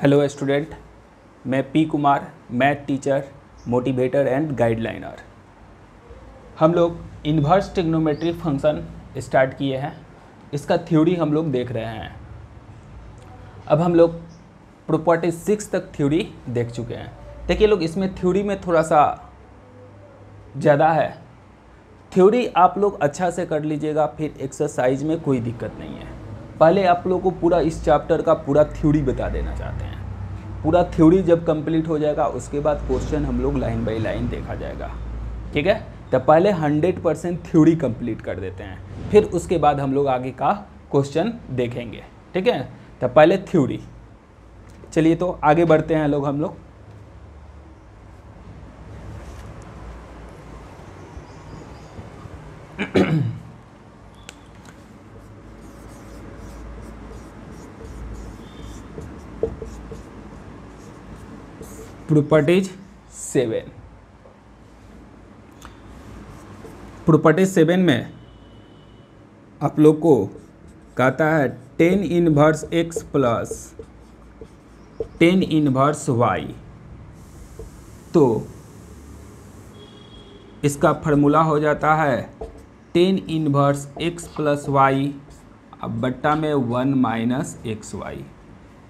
Hello student, मैं P Kumar, math teacher, motivator and guideliner. हम लोग इन्वर्स ट्रिग्नोमेट्री फंक्शन स्टार्ट किए हैं। इसका थ्योरी हम लोग देख रहे हैं। अब हम लोग प्रॉपर्टी 6 तक थ्योरी देख चुके हैं। देखिए लोग, इसमें थ्योरी में थोड़ा सा ज़्यादा है। थ्योरी आप लोग अच्छा से कर लीजिएगा, फिर एक्सरसाइज में कोई दिक्कत नहीं है। पहले आप लोग को पूरा इस चैप्टर का पूरा थ्योरी बता देना चाहते हैं। पूरा थ्योरी जब कंप्लीट हो जाएगा उसके बाद क्वेश्चन हम लोग लाइन बाय लाइन देखा जाएगा। ठीक है, तो पहले 100% थ्योरी कंप्लीट कर देते हैं, फिर उसके बाद हम लोग आगे का क्वेश्चन देखेंगे। ठीक है, तो पहले थ्योरी। चलिए तो आगे बढ़ते हैं हम लोग। प्रॉपर्टीज 7। प्रॉपर्टीज 7 में आप लोग को कहता है tan inverse x plus tan inverse y। तो इसका फार्मूला हो जाता है tan inverse x plus y अब बट्टा में 1 माइनस एक्स वाई।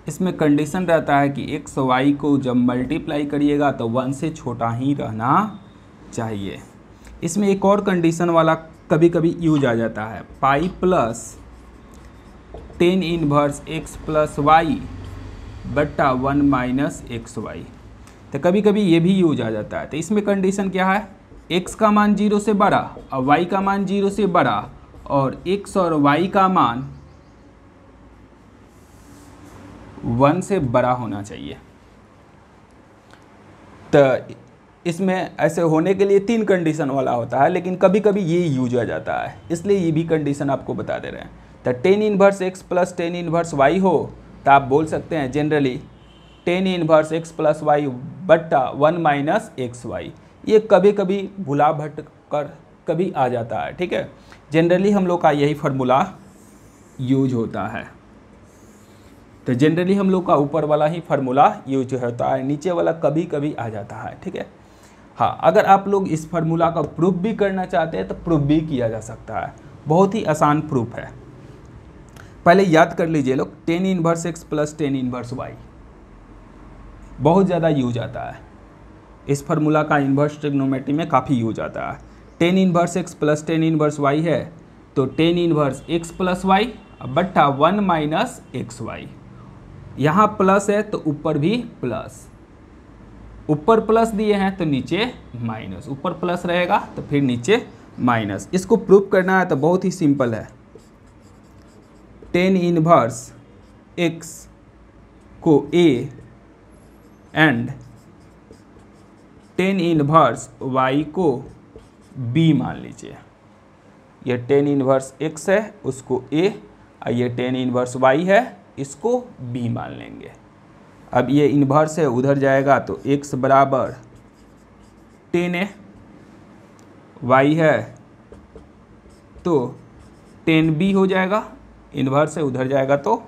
इसमें कंडीशन रहता है कि एक्स वाई को जब मल्टीप्लाई करिएगा तो 1 से छोटा ही रहना चाहिए। इसमें एक और कंडीशन वाला कभी कभी यूज आ जाता है, pi plus tan inverse x plus y बट्टा 1 माइनस एक्स वाई। तो कभी कभी ये भी यूज आ जाता है। तो इसमें कंडीशन क्या है, x का मान 0 से बड़ा और y का मान 0 से बड़ा और x और y का मान 1 से बड़ा होना चाहिए। तो इसमें ऐसे होने के लिए 3 कंडीशन वाला होता है, लेकिन कभी कभी ये यूज आ जाता है, इसलिए ये भी कंडीशन आपको बता दे रहे हैं। तो tan inverse x plus tan inverse y हो तो आप बोल सकते हैं generally tan inverse x plus y बट्टा 1 माइनस एक्स वाई। ये कभी कभी भुला भट कर कभी आ जाता है। ठीक है, जनरली हम लोग का यही फार्मूला यूज होता है। तो जनरली हम लोग का ऊपर वाला ही फार्मूला यूज होता है, नीचे वाला कभी कभी आ जाता है। ठीक है, हाँ, अगर आप लोग इस फार्मूला का प्रूफ भी करना चाहते हैं तो प्रूफ भी किया जा सकता है। बहुत ही आसान प्रूफ है। पहले याद कर लीजिए लोग, tan inverse x plus tan inverse y बहुत ज़्यादा यूज आता है। इस फार्मूला का इन्वर्स ट्रिग्नोमेट्री में काफ़ी यूज आता है। tan inverse x plus tan inverse y है तो tan inverse x plus y बट्टा 1 माइनस एक्स वाई। यहाँ प्लस है तो ऊपर भी प्लस, ऊपर प्लस दिए हैं तो नीचे माइनस, ऊपर प्लस रहेगा तो फिर नीचे माइनस। इसको प्रूफ करना है तो बहुत ही सिंपल है। tan इनवर्स x को a and tan inverse y को b मान लीजिए। ये tan इनवर्स x है उसको a और ये tan इनवर्स y है इसको b मान लेंगे। अब ये इन्वर्स है उधर जाएगा तो x बराबर tan a, y है तो tan b हो जाएगा, इन्वर्स है उधर जाएगा तो।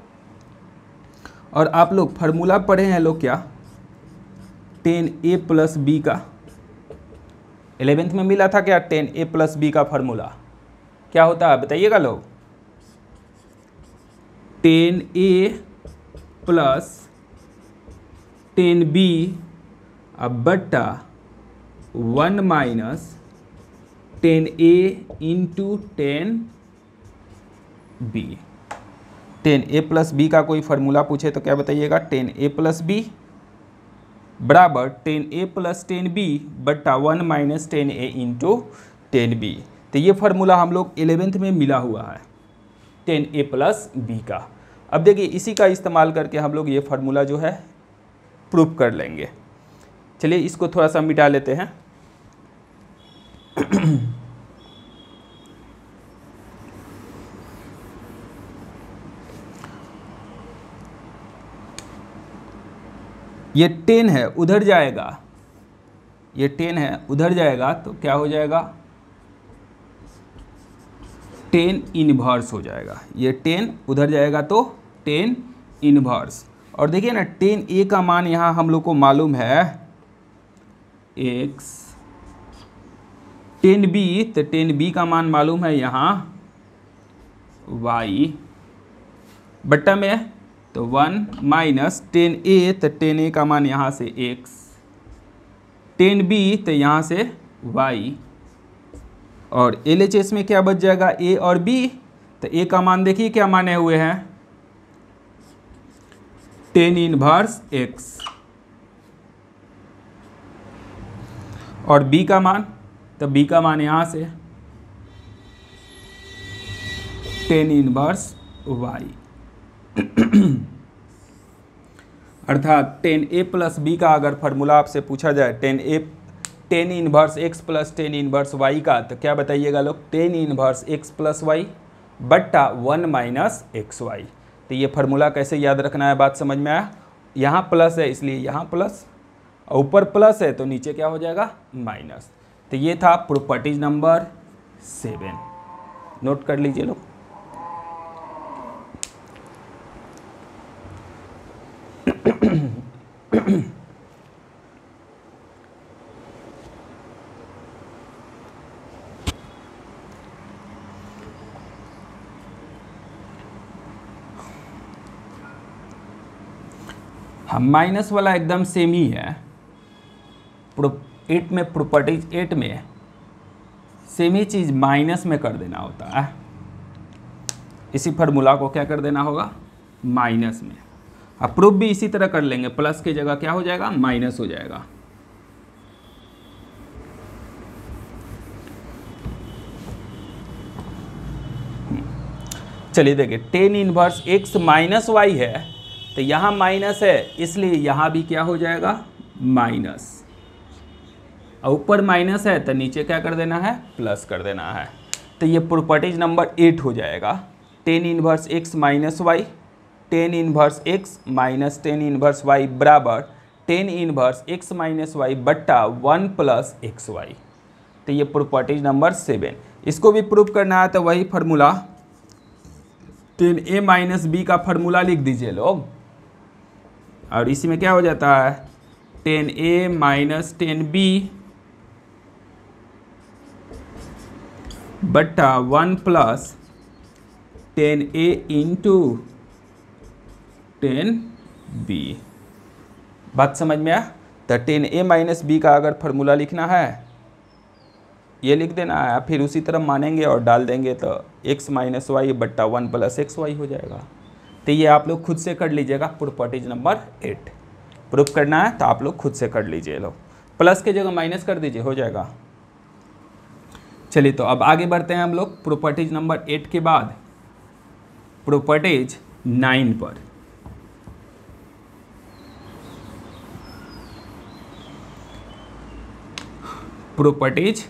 और आप लोग फार्मूला पढ़े हैं लोग क्या, tan a प्लस b का 11th में मिला था क्या? tan a प्लस b का फार्मूला क्या होता है बताइएगा लोग। tan a plus tan b अब बट्टा 1 minus tan a into tan b। tan a plus b का कोई फार्मूला पूछे तो क्या बताइएगा, tan a प्लस b बराबर tan a plus tan b बट्टा 1 minus tan a into tan b। तो ये फार्मूला हम लोग 11th में मिला हुआ है tan a प्लस b का। अब देखिए इसी का इस्तेमाल करके हम लोग ये फार्मूला जो है प्रूफ कर लेंगे। चलिए इसको थोड़ा सा मिटा लेते हैं। ये 10 है उधर जाएगा, ये 10 है उधर जाएगा तो क्या हो जाएगा, 10 इनवर्स हो जाएगा। ये 10 उधर जाएगा तो 10 इनवर्स, और देखिए ना टेन ए का मान यहाँ हम लोग को मालूम है x, टेन बी, तो टेन बी का मान मालूम है यहाँ y बट्टा में, तो 1 माइनस टेन ए, तो टेन ए का मान यहाँ से x, टेन बी तो यहाँ से y, और LHS में क्या बच जाएगा a और b, तो a का मान देखिए क्या माने हुए हैं टेन इनवर्स x, और b का मान, तो b का मान यहाँ से टेन इनवर्स y अर्थात टेन ए प्लस बी का अगर फार्मूला आपसे पूछा जाए tan inverse x plus tan inverse y का, तो क्या बताइएगा लोग tan inverse x plus y बट्टा 1 माइनस एक्स वाई। तो ये फार्मूला कैसे याद रखना है, बात समझ में आया। यहाँ प्लस है इसलिए यहाँ प्लस, और ऊपर प्लस है तो नीचे क्या हो जाएगा माइनस। तो ये था प्रॉपर्टीज नंबर 7, नोट कर लीजिए लोग। हम माइनस वाला एकदम सेम ही है, 8 में प्रॉपर्टीज 8 में सेम ही चीज़ माइनस में कर देना होता है। इसी फार्मूला को क्या कर देना होगा माइनस में। अब प्रूफ भी इसी तरह कर लेंगे, प्लस की जगह क्या हो जाएगा माइनस हो जाएगा। चलिए देखिए tan inverse x minus y है, तो यहाँ माइनस है इसलिए यहाँ भी क्या हो जाएगा माइनस, और ऊपर माइनस है तो नीचे क्या कर देना है प्लस कर देना है। तो ये प्रॉपर्टीज नंबर 8 हो जाएगा। Tan inverse x minus y, tan inverse x minus tan inverse y बराबर tan inverse x minus y बट्टा 1 प्लस एक्स वाई। तो ये प्रॉपर्टीज नंबर 7। इसको भी प्रूफ करना है तो वही फार्मूला टेन ए माइनस बी का फार्मूला लिख दीजिए लोग, और इसी में क्या हो जाता है टेन ए माइनस टेन बी बट्टा 1 प्लस टेन ए इंटू टेन बी। बात समझ में आया। तो टेन ए माइनस बी का अगर फार्मूला लिखना है ये लिख देना है, फिर उसी तरह मानेंगे और डाल देंगे तो x माइनस वाई बट्टा 1 प्लस एक्स वाई हो जाएगा। तो ये आप लोग खुद से कर लीजिएगा प्रॉपर्टीज नंबर 8। प्रूफ करना है तो आप लोग खुद से कर लीजिए लोग, प्लस की जगह माइनस कर दीजिए हो जाएगा। चलिए तो अब आगे बढ़ते हैं हम लोग प्रॉपर्टीज नंबर 8 के बाद प्रॉपर्टीज 9 पर। प्रॉपर्टीज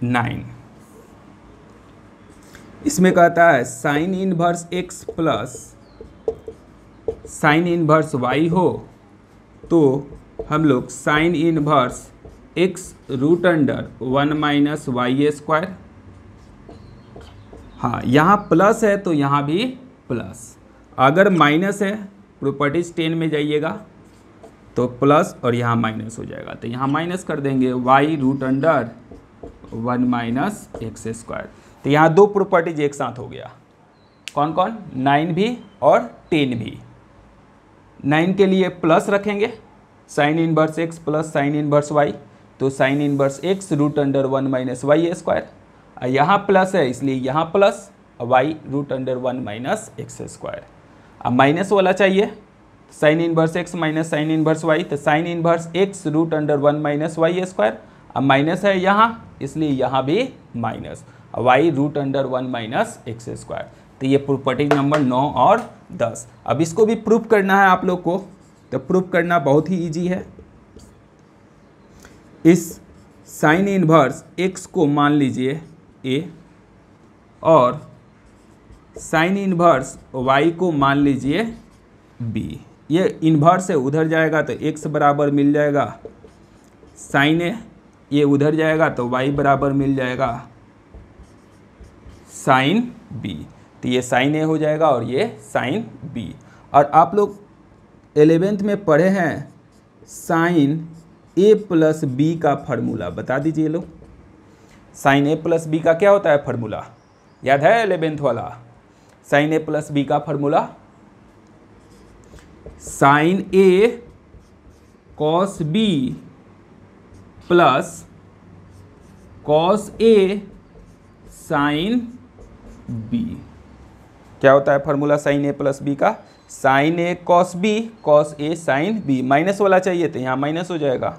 9 इसमें कहता है sine inverse x plus sine inverse y हो तो हम लोग sine inverse x root under 1 minus y square, हाँ यहाँ प्लस है तो यहाँ भी प्लस, अगर माइनस है प्रॉपर्टीज 10 में जाइएगा तो प्लस और यहाँ माइनस हो जाएगा, तो यहाँ माइनस कर देंगे y root under 1 minus x square. तो यहाँ दो प्रॉपर्टीज एक साथ हो गया, कौन कौन 9 भी और 10 भी। 9 के लिए प्लस रखेंगे sine inverse x plus sine inverse y, तो sine inverse x root under 1 minus y square, यहाँ प्लस है इसलिए यहाँ plus y root under 1 minus x square. अब माइनस वाला चाहिए sine inverse x minus sine inverse y, तो sine inverse x root under 1 minus y square, अब minus है यहाँ इसलिए यहाँ भी minus y root under 1 minus x square. तो ये प्रॉपर्टी नंबर 9 और 10। अब इसको भी प्रूफ करना है आप लोग को, तो प्रूफ करना बहुत ही इजी है। इस साइन इनवर्स x को मान लीजिए a और साइन इनवर्स y को मान लीजिए b। ये इन्वर्स है उधर जाएगा तो x बराबर मिल जाएगा साइन ए, ये उधर जाएगा तो y बराबर मिल जाएगा साइन b। तो ये साइन ए हो जाएगा और ये साइन b। और आप लोग 11th में पढ़े हैं साइन ए प्लस बी का फार्मूला, बता दीजिए लोग। साइन ए प्लस बी का क्या होता है फार्मूला, याद है 11th वाला? साइन ए प्लस बी का formula sign A cos B plus cos A sine B. क्या होता है फार्मूला साइन ए प्लस बी का? Sign A cos B, cos A sine B. Minus वाला चाहिए तो यहाँ माइनस हो जाएगा,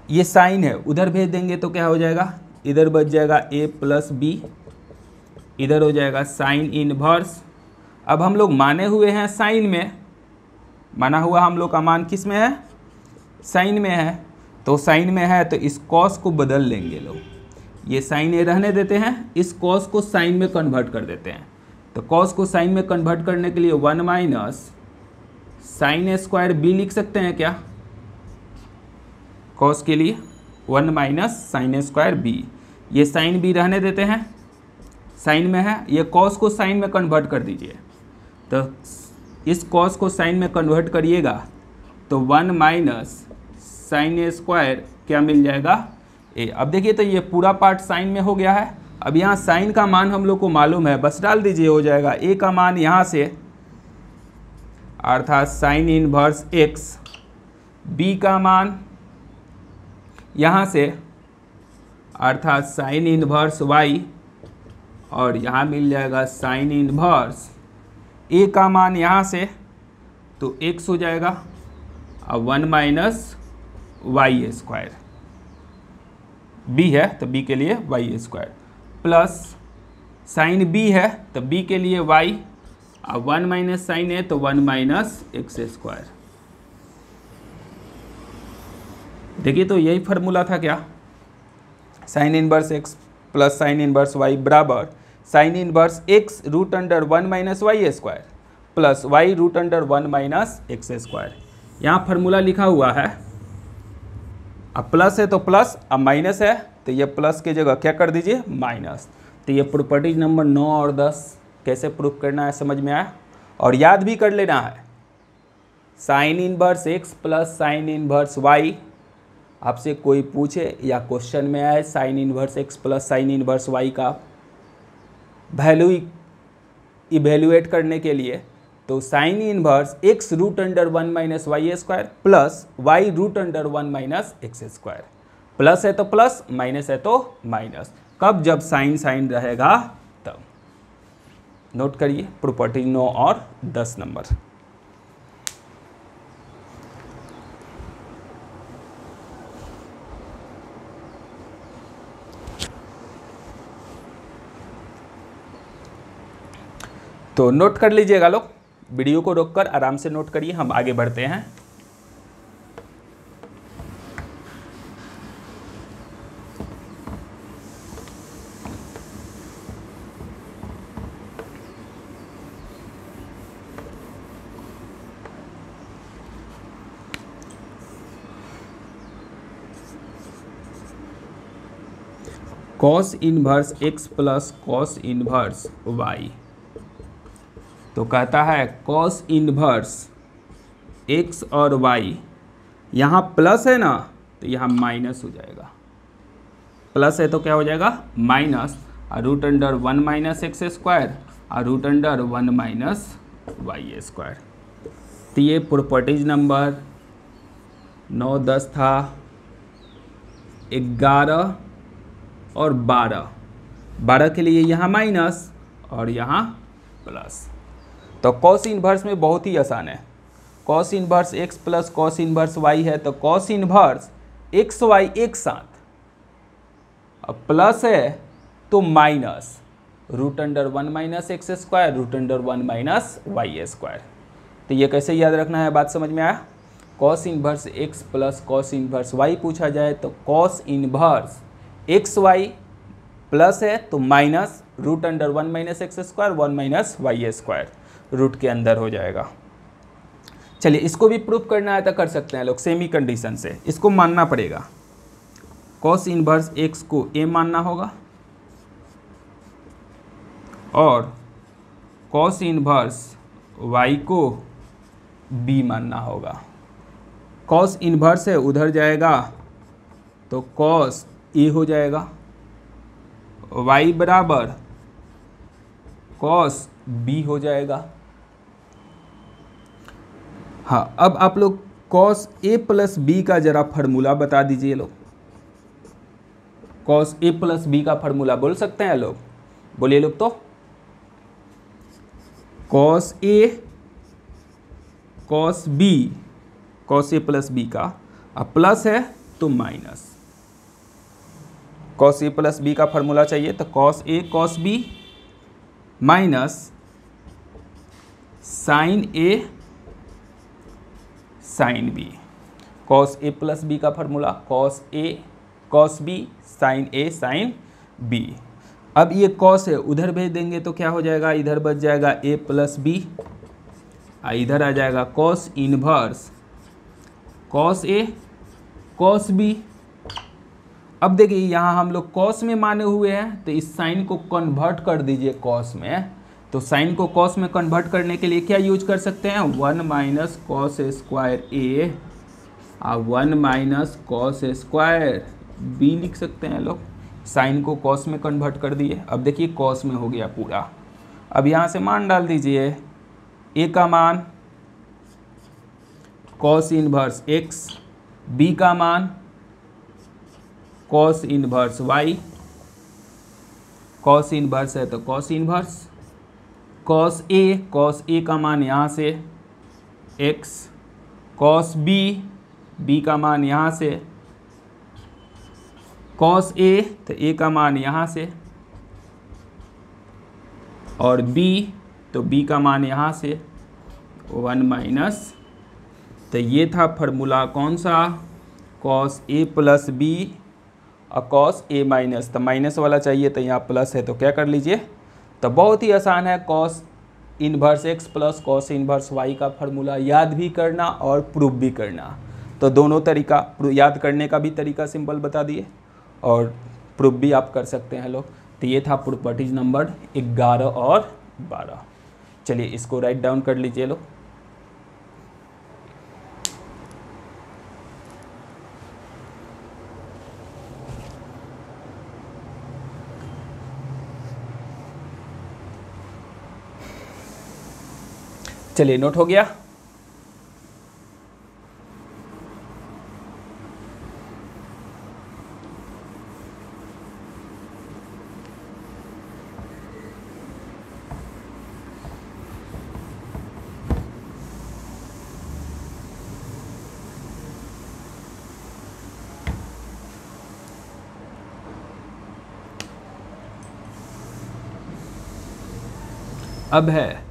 ये साइन है उधर भेज देंगे तो क्या हो जाएगा, इधर बच जाएगा ए प्लस बी, इधर हो जाएगा साइन इनवर्स। अब हम लोग माने हुए हैं साइन में, माना हुआ हम लोग का मान किस में है, साइन में है। तो साइन में है तो इस कॉस को बदल लेंगे लोग, ये साइन ए रहने देते हैं, इस कॉस को साइन में कन्वर्ट कर देते हैं। तो कॉस को साइन में कन्वर्ट करने के लिए 1 माइनस साइन ए स्क्वायर बी लिख सकते हैं क्या? कॉस के लिए 1 माइनस साइन ए स्क्वायर बी, ये साइन बी रहने देते हैं, साइन में है, ये कॉस को साइन में कन्वर्ट कर दीजिए। तो इस कॉस को साइन में कन्वर्ट करिएगा तो 1 माइनस साइन ए स्क्वायर क्या मिल जाएगा, ए। अब देखिए तो ये पूरा पार्ट साइन में हो गया है। अब यहाँ साइन का मान हम लोग को मालूम है, बस डाल दीजिए, हो जाएगा ए का मान यहाँ से अर्थात साइन इनवर्स एक्स, बी का मान यहाँ से अर्थात साइन इनवर्स वाई, और यहाँ मिल जाएगा साइन इनवर्स ए का मान यहाँ से तो एक्स हो जाएगा, अब 1 माइनस वाई स्क्वायर, बी है तो बी के लिए y square, plus sine B है तो बी के लिए वाई, अब 1 माइनस साइन ए तो 1 माइनस एक्स स्क्वायर। देखिए तो यही फार्मूला था क्या, sine inverse x plus sine inverse y बराबर sine inverse x root under 1 minus y square plus y root under 1 minus x square. यहाँ फार्मूला लिखा हुआ है, अब प्लस है तो प्लस, अब माइनस है तो ये प्लस की जगह क्या कर दीजिए माइनस। तो ये प्रॉपर्टीज नंबर 9 और 10 कैसे प्रूफ करना है समझ में आया, और याद भी कर लेना है। Sine inverse x plus sine inverse y, आपसे कोई पूछे या क्वेश्चन में आए sine inverse x plus sine inverse y का वैल्यू इवेल्युएट करने के लिए, तो sine inverse x root under 1 minus y square plus y root under 1 minus x square. Plus है तो प्लस, माइनस है तो माइनस। कब? जब साइन साइन रहेगा तब। नोट करिए प्रॉपर्टी 9 और 10 नंबर। तो नोट कर लीजिएगा लोग, वीडियो को रोककर आराम से नोट करिए, हम आगे बढ़ते हैं। Cos inverse x plus cos inverse y, तो कहता है कॉस इनवर्स एक्स और वाई, यहाँ प्लस है ना तो यहाँ माइनस हो जाएगा, प्लस है तो क्या हो जाएगा माइनस, और root under 1 minus x square और root under 1 minus y square. तो ये प्रॉपर्टीज नंबर 9 10 था, 11 और 12 के लिए यहाँ माइनस और यहाँ प्लस। तो कॉस इनवर्स में बहुत ही आसान है, cos inverse x plus cos inverse y है, तो कॉस इनवर्स एक्स वाई एक साथ, अब प्लस है तो minus root under 1 minus x square root under 1 minus y square. तो ये कैसे याद रखना है, बात समझ में आया। Cos inverse x plus cos inverse y पूछा जाए तो cos inverse x y plus है तो minus root under 1 minus x square 1 minus y square root के अंदर हो जाएगा। चलिए इसको भी प्रूफ करना है तो कर सकते हैं लोग सेमी कंडीशन से, इसको मानना पड़ेगा। कॉस इनवर्स एक्स को ए मानना होगा और कॉस इनवर्स वाई को बी मानना होगा। कॉस इन्वर्स है, उधर जाएगा तो कॉस ए हो जाएगा, y बराबर कॉस बी हो जाएगा। हाँ, अब आप लोग कॉस ए प्लस बी का जरा फार्मूला बता दीजिए लोग। कॉस ए प्लस बी का फार्मूला बोल सकते हैं लोग? बोलिए लोग। तो cos A cos B, cos A plus B का, अब प्लस है तो minus. Cos A plus B का फार्मूला चाहिए तो cos A cos B minus sign A sine B. Cos A plus B का formula cos A cos B sign A sine B. अब ये कॉस है, उधर भेज देंगे तो क्या हो जाएगा, इधर बच जाएगा ए प्लस बी, इधर आ जाएगा cos inverse cos A cos B. अब देखिए यहाँ हम लोग कॉस में माने हुए हैं तो इस साइन को कन्वर्ट कर दीजिए कॉस में। तो साइन को कॉस में कन्वर्ट करने के लिए क्या यूज कर सकते हैं, 1 माइनस कॉस स्क्वायर ए और 1 माइनस कॉस स्क्वायर बी लिख सकते हैं लोग। साइन को कॉस में कन्वर्ट कर दिए। अब देखिए कॉस में हो गया पूरा। अब यहाँ से मान डाल दीजिए, ए का मान कॉस इनवर्स एक्स, बी का मान cos inverse y, cos inverse है तो कॉस इनवर्स, कॉस ए का मान यहाँ से एक्स, कॉस बी का मान यहाँ से, कॉस ए तो ए का मान यहाँ से, और बी तो बी का मान यहाँ से 1 माइनस। तो ये था फार्मूला कौन सा, कॉस ए प्लस बी और कॉस ए माइनस। तो माइनस वाला चाहिए तो यहाँ प्लस है तो क्या कर लीजिए। तो बहुत ही आसान है, cos inverse x plus cos inverse y का फार्मूला याद भी करना और प्रूफ भी करना। तो दोनों तरीका, याद करने का भी तरीका सिंपल बता दिए और प्रूफ भी आप कर सकते हैं लोग। तो ये था प्रॉपर्टीज नंबर 11 और 12। चलिए इसको राइट डाउन कर लीजिए लोग। चलिए नोट हो गया। अब है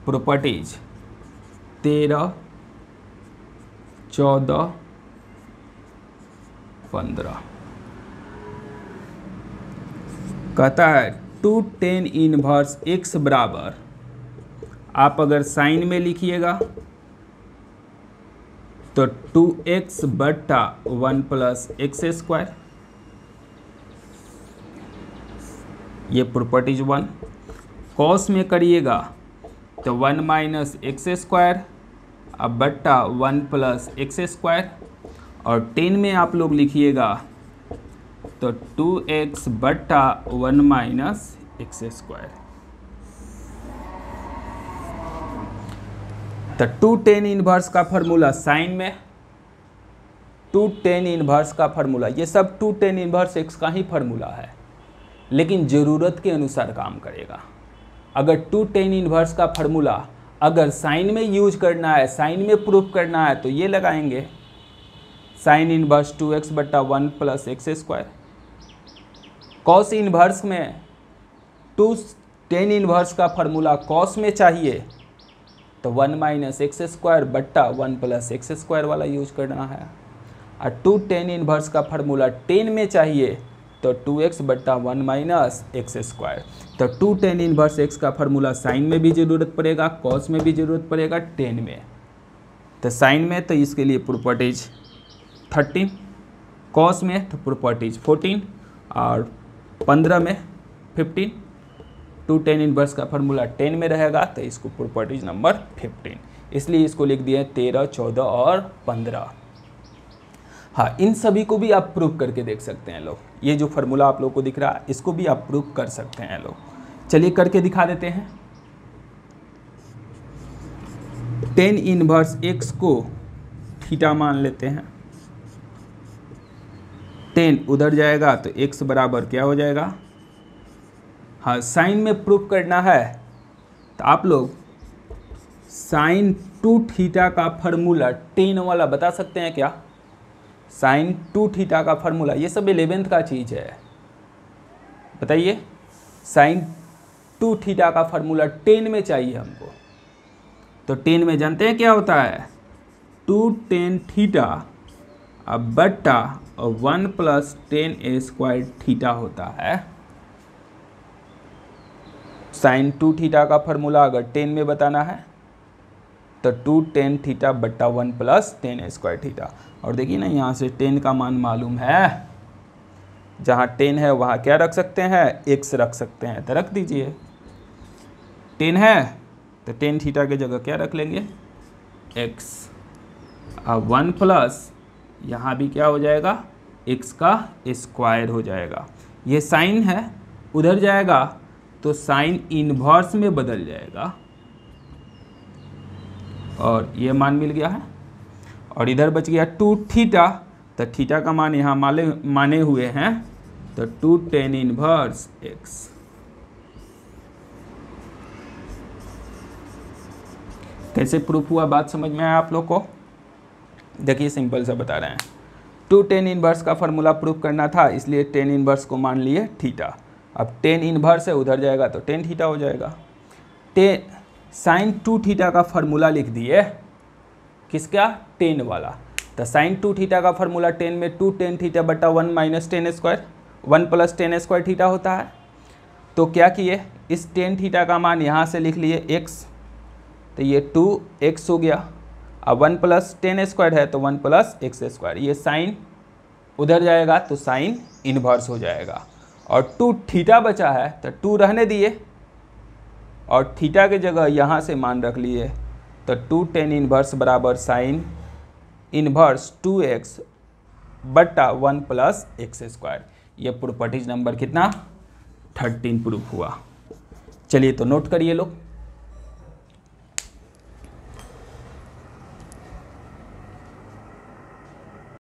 प्रॉपर्टीज 13, 14, 15। कहता है 2 tan इनवर्स x बराबर, आप अगर साइन में लिखिएगा तो 2x बट्टा 1 प्लस एक्स स्क्वायर, ये प्रॉपर्टीज 1। कॉस में करिएगा तो 1 माइनस एक्स स्क्वायर अब बट्टा 1 प्लस एक्स स्क्वायर, और 10 में आप लोग लिखिएगा तो 2x बट्टा 1 माइनस एक्स स्क्वायर। तो 2 tan इनवर्स का फार्मूला साइन में, 2 tan इनवर्स का फार्मूला, ये सब 2 tan इनवर्स एक्स का ही फार्मूला है, लेकिन ज़रूरत के अनुसार काम करेगा। अगर 2 tan इनवर्स का फार्मूला अगर साइन में यूज करना है, साइन में प्रूफ करना है तो ये लगाएंगे, साइन इनवर्स 2x बट्टा 1 plus x square. Cos inverse में 2 tan इनवर्स का फार्मूला कॉस में चाहिए तो 1 माइनस एक्स स्क्वायर बट्टा 1 प्लस एक्स स्क्वायर वाला यूज करना है, और 2 tan इनवर्स का फार्मूला 10 में चाहिए तो 2x बट्टा 1 माइनस एक्स स्क्वायर। तो 2 tan इनवर्स एक्स का फार्मूला साइन में भी ज़रूरत पड़ेगा, कॉस में भी ज़रूरत पड़ेगा, 10 में। तो साइन में तो इसके लिए प्रॉपर्टीज 13, कॉस में तो प्रॉपर्टीज 14, और 15 में 15। टू टेन इनवर्स का फार्मूला 10 में रहेगा, तो इसको प्रॉपर्टीज नंबर 15, इसलिए इसको लिख दिए 13, 14 और 15। हाँ, इन सभी को भी आप प्रूव करके देख सकते हैं लोग। ये जो फार्मूला आप लोग को दिख रहा है इसको भी आप प्रूव कर सकते हैं लोग। चलिए करके दिखा देते हैं। 10 इनवर्स x को थीटा मान लेते हैं, 10 उधर जाएगा तो x बराबर क्या हो जाएगा। हाँ, साइन में प्रूफ करना है तो आप लोग साइन 2 थीटा का फार्मूला 10 वाला बता सकते हैं क्या। साइन 2 थीटा का फार्मूला, ये सब 11th का चीज़ है, बताइए। साइन 2 थीटा का फार्मूला 10 में चाहिए हमको, तो 10 में जानते हैं क्या होता है, 2 tan थीटा अब बट्टा 1 + tan a² थीटा होता है। साइन 2 थीटा का फार्मूला अगर 10 में बताना है तो 2 tan थीटा बट्टा 1 + tan a² थीटा। और देखिए ना, यहाँ से 10 का मान मालूम है, जहाँ 10 है वहाँ क्या रख सकते हैं, x रख सकते हैं, तो रख दीजिए। 10 है तो tan थीटा के जगह क्या रख लेंगे, x। अब 1 प्लस यहाँ भी क्या हो जाएगा, x का स्क्वायर हो जाएगा। ये साइन है, उधर जाएगा तो साइन इनवर्स में बदल जाएगा, और ये मान मिल गया है। और इधर बच गया 2 थीटा, तो थीटा का मान यहाँ माने हुए हैं, तो 2 tan इनवर्स x। कैसे प्रूफ हुआ, बात समझ में आया आप लोग को। देखिए सिंपल सा बता रहे हैं, 2 tan इनवर्स का फार्मूला प्रूफ करना था, इसलिए tan इनवर्स को मान लिए थीटा। अब tan इनवर्स है, उधर जाएगा तो tan थीटा हो जाएगा। साइन 2 थीटा का फार्मूला लिख दिए, किसका, 10 वाला। तो साइन 2 थीटा का फार्मूला 10 में 2 tan थीटा बटा 1 - tan a², 1 + tan a² theta होता है। तो क्या किए, इस tan थीटा का मान यहाँ से लिख लिए x, तो ये 2x हो गया। अब 1 + tan a² है तो 1 + x², ये साइन उधर जाएगा तो साइन इनवर्स हो जाएगा। और 2 थीटा बचा है तो 2 रहने दिए, और थीटा के जगह यहाँ से मान रख लिए, तो 2 tan इनवर्स बराबर साइन इनवर्स 2x बट्टा 1 + x²। ये प्रॉपर्टीज नंबर कितना, 13 प्रूफ हुआ। चलिए तो नोट करिए लोग।